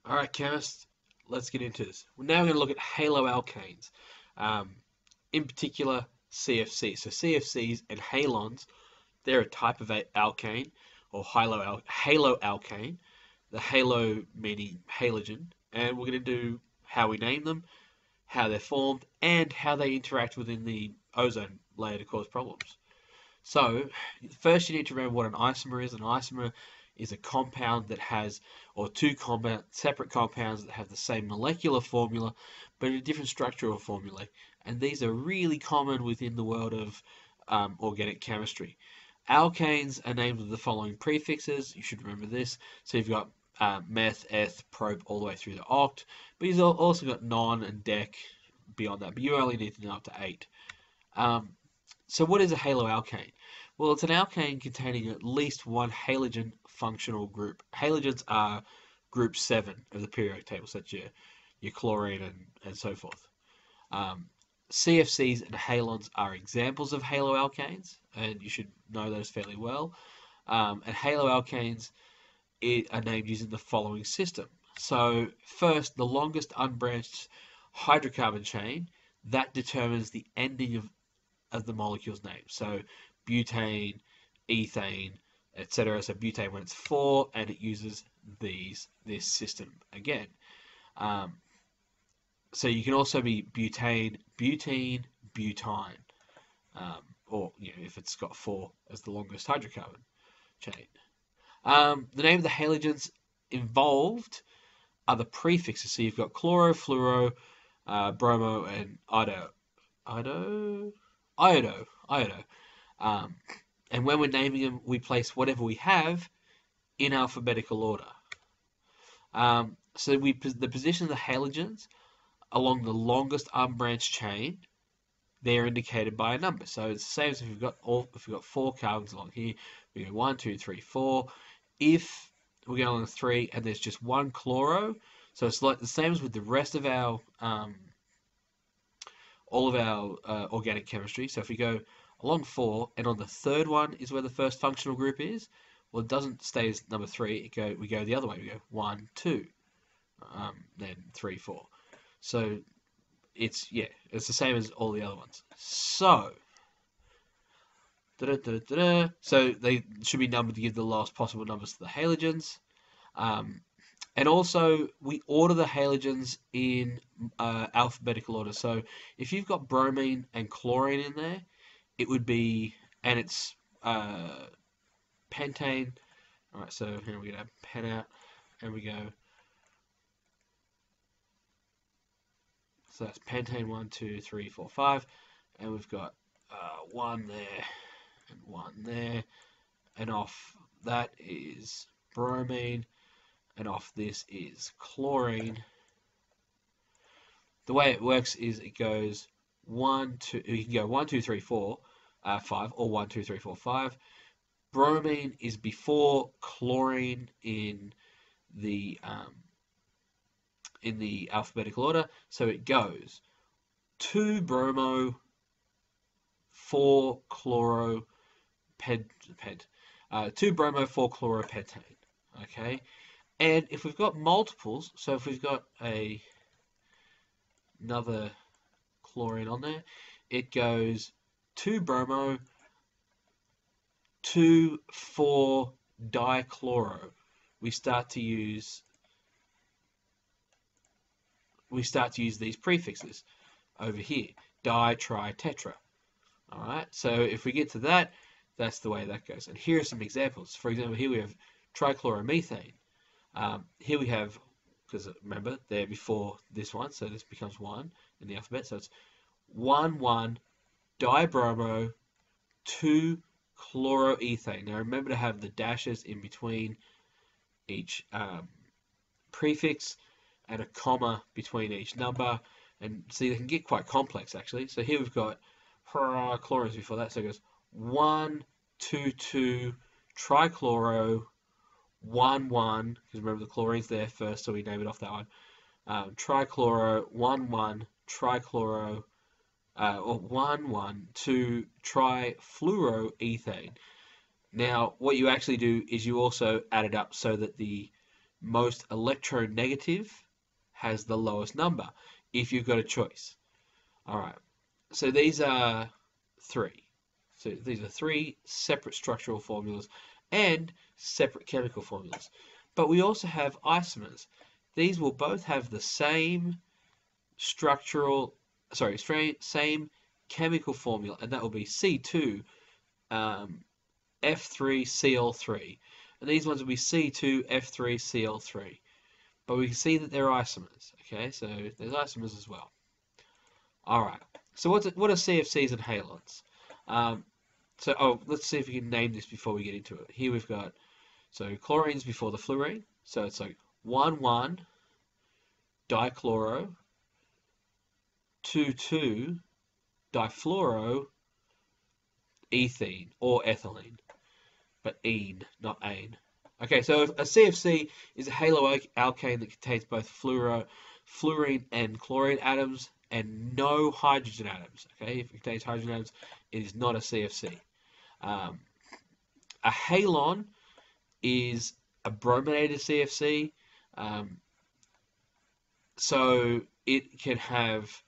Alright, chemists, let's get into this. We're now going to look at haloalkanes, in particular CFC. So CFCs and halons, they're a type of alkane, or haloalkane, the halo meaning halogen, and we're going to do how we name them, how they're formed, and how they interact within the ozone layer to cause problems. So, first you need to remember what an isomer is. An isomer is a compound that has, or two separate compounds that have the same molecular formula, but a different structural formula. And these are really common within the world of organic chemistry. Alkanes are named with the following prefixes. You should remember this. So you've got meth, eth, prop, all the way through the oct. But you've also got non and dec beyond that. But you only need to know up to 8. So what is a haloalkane? Well, it's an alkane containing at least one halogen functional group. Halogens are group 7 of the periodic table, such as your chlorine and so forth. CFCs and halons are examples of haloalkanes, and you should know those fairly well. And haloalkanes are named using the following system. So first, the longest unbranched hydrocarbon chain, that determines the ending of the molecule's name. So butane, ethane, etc. So butane when it's 4, and it uses this system again. So you can also be butane, butene, butine, or if it's got 4 as the longest hydrocarbon chain. The name of the halogens involved are the prefixes. So you've got chloro, fluoro, bromo, and iodo. And when we're naming them, we place whatever we have in alphabetical order. So the position of the halogens along the longest unbranched chain, they're indicated by a number. So it's the same as if we've got 4 carbons along here, we go 1, 2, 3, 4. If we go along 3 and there's just one chloro, so it's like the same as with the rest of our all of our organic chemistry. So if we go along 4 and on the third one is where the first functional group is, well, it doesn't stay as number 3. We go the other way. We go 1, 2, then 3, 4. So it's the same as all the other ones. So so they should be numbered to give the lowest possible numbers to the halogens. And also, we order the halogens in alphabetical order. So if you've got bromine and chlorine in there, it would be, and it's pentane. All right, so here we go, pen out, and we go. So that's pentane 1, 2, 3, 4, 5, and we've got 1 there and 1 there, and off that is bromine, and off this is chlorine. The way it works is it goes 1, 2. You can go 1, 2, 3, 4, 5, or 1, 2, 3, 4, 5. Bromine is before chlorine in the alphabetical order, so it goes 2 bromo, 4 chloro, 2 bromo, 4 chloropentane. Okay, and if we've got multiples, so if we've got another chlorine on there, it goes 2 bromo, 2, 4 dichloro. We start to use these prefixes over here: di, tri, tetra. All right. So if we get to that, that's the way that goes. And here are some examples. For example, here we have trichloromethane. Here we have, because remember they're before this one, so this becomes 1 in the alphabet. So it's 1, 1 dibromo, 2 chloroethane. Now remember to have the dashes in between each prefix and a comma between each number, and see, they can get quite complex actually. So here we've got chlorines before that, so it goes 1, 2, 2 trichloro, 1, 1, because remember the chlorine's there first, so we name it off that one. Trichloro, 1, 1 trichloro, or 1, 1 2 trifluoroethane. Now what you actually do is you also add it up so that the most electronegative has the lowest number, if you've got a choice. All right, so these are three. So these are three separate structural formulas and separate chemical formulas. But we also have isomers. These will both have the same same chemical formula, and that will be C2 F3Cl3. And these ones will be C2F3Cl3. But we can see that they're isomers. Okay, so there's isomers as well. All right. So what are CFCs and halons? Let's see if we can name this before we get into it. Here we've got, so chlorine's before the fluorine. So it's like 1,1 dichloro, 2,2 difluoro, ethene or ethylene, but ene, not ane. Okay, so a CFC is a haloalkane that contains both fluorine and chlorine atoms and no hydrogen atoms. Okay, if it contains hydrogen atoms, it is not a CFC. A halon is a brominated CFC, so it can have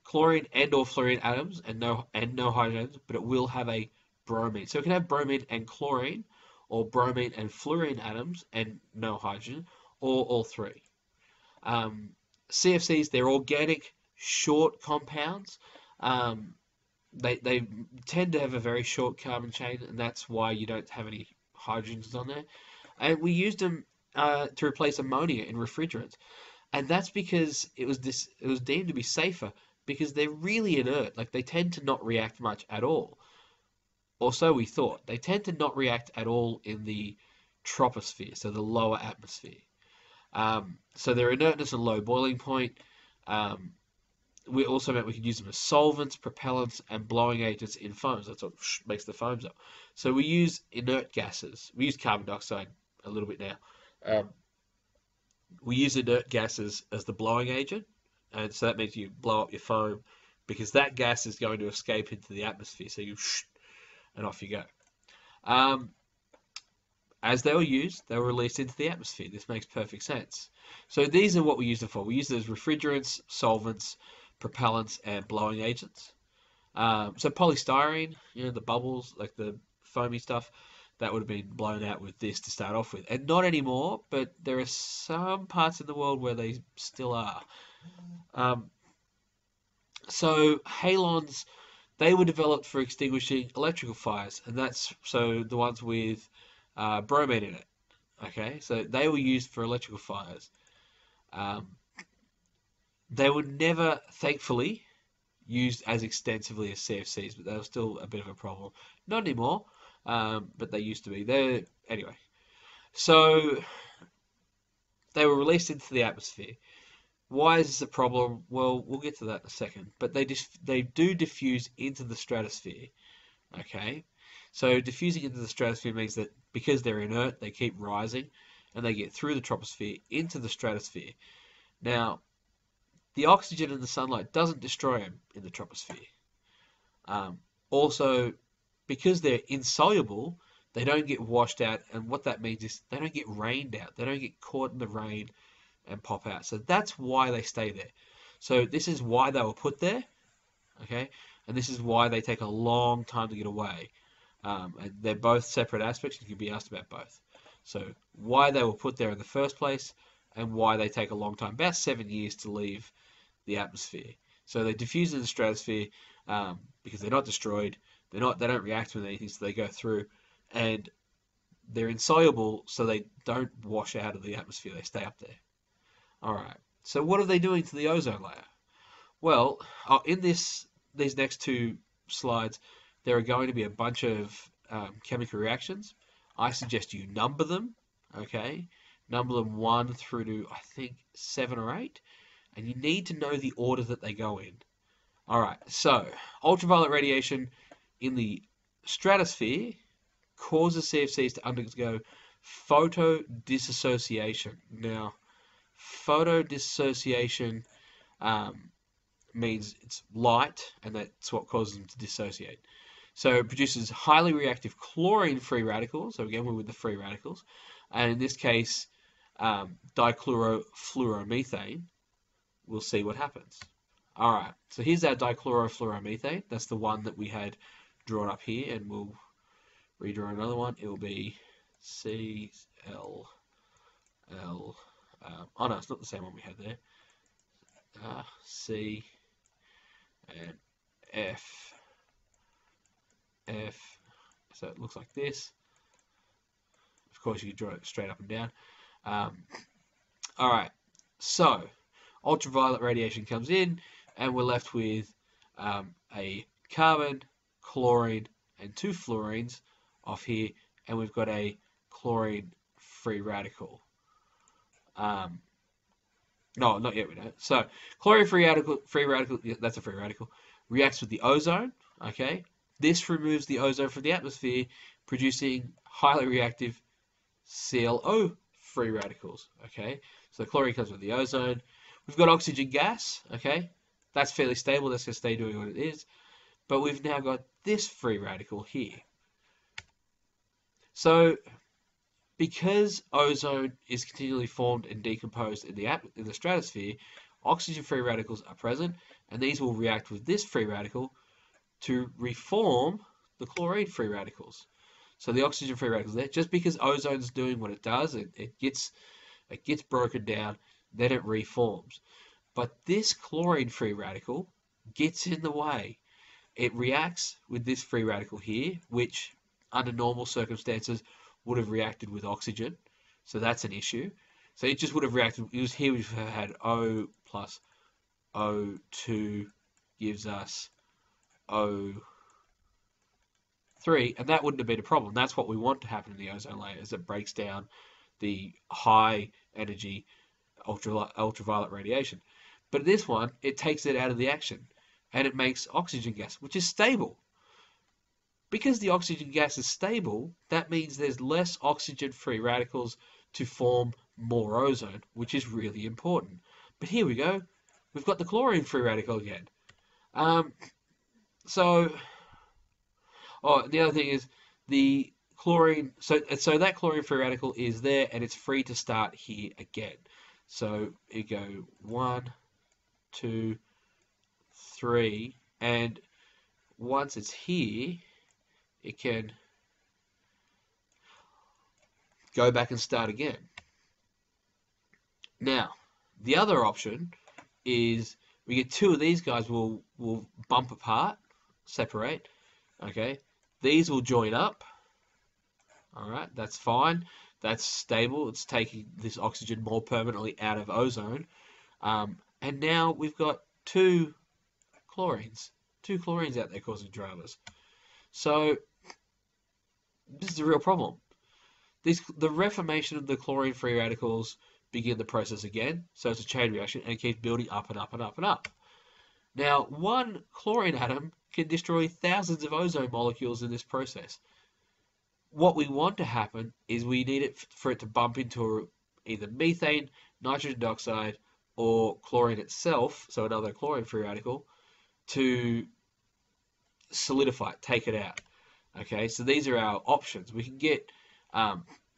chlorine and or fluorine atoms and no hydrogen atoms, but it will have a bromine. So it can have bromine and chlorine, or bromine and fluorine atoms and no hydrogen, or all three. CFCs, they're organic short compounds. They tend to have a very short carbon chain, and that's why you don't have any hydrogens on there. And we used them to replace ammonia in refrigerants, and that's because it was deemed to be safer because they're really inert. Like, they tend to not react much at all. Or so we thought. They tend to not react at all in the troposphere, so the lower atmosphere. So their inertness and low boiling point. We also meant we could use them as solvents, propellants, and blowing agents in foams. That's what makes the foams up. So we use inert gases. We use carbon dioxide a little bit now. We use inert gases as the blowing agent, and so that means you blow up your foam because that gas is going to escape into the atmosphere. So you and off you go. As they were used, they were released into the atmosphere. This makes perfect sense. So these are what we use them for. We use them as refrigerants, solvents, propellants, and blowing agents. So polystyrene, the bubbles, like the foamy stuff, that would have been blown out with this to start off with. And not anymore, but there are some parts of the world where they still are. So halons, they were developed for extinguishing electrical fires, and that's so the ones with bromine in it. Okay, so they were used for electrical fires. They were never, thankfully, used as extensively as CFCs, but they were still a bit of a problem. Not anymore, but they used to be. Anyway, so they were released into the atmosphere. Why is this a problem? Well, we'll get to that in a second. But they do diffuse into the stratosphere. Okay, so diffusing into the stratosphere means that because they're inert, they keep rising, and they get through the troposphere into the stratosphere. Now, the oxygen in the sunlight doesn't destroy them in the troposphere. Also, because they're insoluble, they don't get washed out, and what that means is they don't get rained out. They don't get caught in the rain and pop out. So that's why they stay there. So this is why they were put there, okay? And this is why they take a long time to get away. And they're both separate aspects. You can be asked about both. So why they were put there in the first place and why they take a long time, about 7 years to leave the atmosphere. So they diffuse in the stratosphere because they're not destroyed. They don't react with anything, so they go through. And they're insoluble, so they don't wash out of the atmosphere. They stay up there. All right. So what are they doing to the ozone layer? Well, in these next two slides, there are going to be a bunch of chemical reactions. I suggest you number them, okay? Number them 1 through to, I think, 7 or 8. And you need to know the order that they go in. All right. So ultraviolet radiation in the stratosphere causes CFCs to undergo photodissociation. Now, photodissociation means it's light, and that's what causes them to dissociate. So it produces highly reactive chlorine free radicals. So again, we're with the free radicals. And in this case, dichlorofluoromethane, we'll see what happens. All right, so here's our dichlorofluoromethane. That's the one that we had drawn up here, and we'll redraw another one. It will be CL. Oh no, it's not the same one we had there. C and F. So it looks like this. Of course, you can draw it straight up and down. All right, so ultraviolet radiation comes in, and we're left with a carbon, chlorine, and 2 fluorines off here, and we've got a chlorine free radical. No, not yet, we don't. So, chlorine free radical, yeah, that's a free radical, reacts with the ozone, okay? This removes the ozone from the atmosphere, producing highly reactive ClO free radicals, okay? So, the chlorine comes with the ozone. We've got oxygen gas, okay? That's fairly stable, that's going to stay doing what it is. But we've now got this free radical here. So, because ozone is continually formed and decomposed in the stratosphere, oxygen free radicals are present, and these will react with this free radical to reform the chlorine free radicals. So the oxygen free radicals there, just because ozone's doing what it does, it gets broken down, then it reforms. But this chlorine free radical gets in the way. It reacts with this free radical here, which under normal circumstances would have reacted with oxygen, so that's an issue. So it just would have reacted. It was here we've had O plus O2 gives us O3, and that wouldn't have been a problem. That's what we want to happen in the ozone layer, as it breaks down the high energy ultraviolet radiation. But this one, it takes it out of the action, and it makes oxygen gas, which is stable. Because the oxygen gas is stable, that means there's less oxygen free radicals to form more ozone, which is really important. But here we go. We've got the chlorine free radical again. The other thing is the chlorine, so that chlorine free radical is there, and it's free to start here again. So you go 1, 2, 3, and once it's here, it can go back and start again. Now, the other option is we get 2 of these guys will bump apart, separate, okay? These will join up, all right? That's fine. That's stable. It's taking this oxygen more permanently out of ozone. And now we've got 2 chlorines out there causing dramas. So this is a real problem. The reformation of the chlorine-free radicals begin the process again, so it's a chain reaction, and it keeps building up and up and up and up. Now, 1 chlorine atom can destroy thousands of ozone molecules in this process. What we want to happen is we need it for it to bump into either methane, nitrogen dioxide, or chlorine itself, so another chlorine-free radical, to solidify it, take it out. Okay, so these are our options. We can get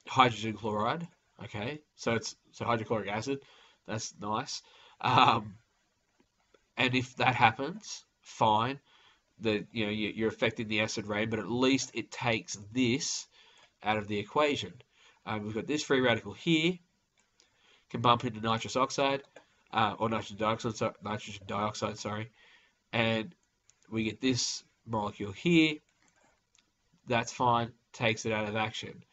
hydrogen chloride. Okay, so hydrochloric acid. That's nice. And if that happens, fine. You're affecting the acid rain, but at least it takes this out of the equation. We've got this free radical here, can bump into nitrous oxide, or nitrogen dioxide, sorry, and we get this molecule here. That's fine, takes it out of action.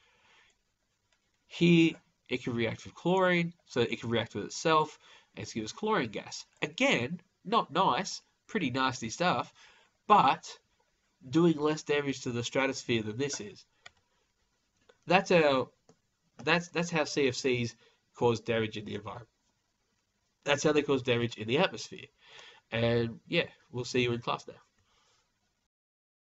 Here, it can react with chlorine, so it can react with itself, and give us chlorine gas. Again, not nice, pretty nasty stuff, but doing less damage to the stratosphere than this is. That's how CFCs cause damage in the environment. That's how they cause damage in the atmosphere. And yeah, we'll see you in class now.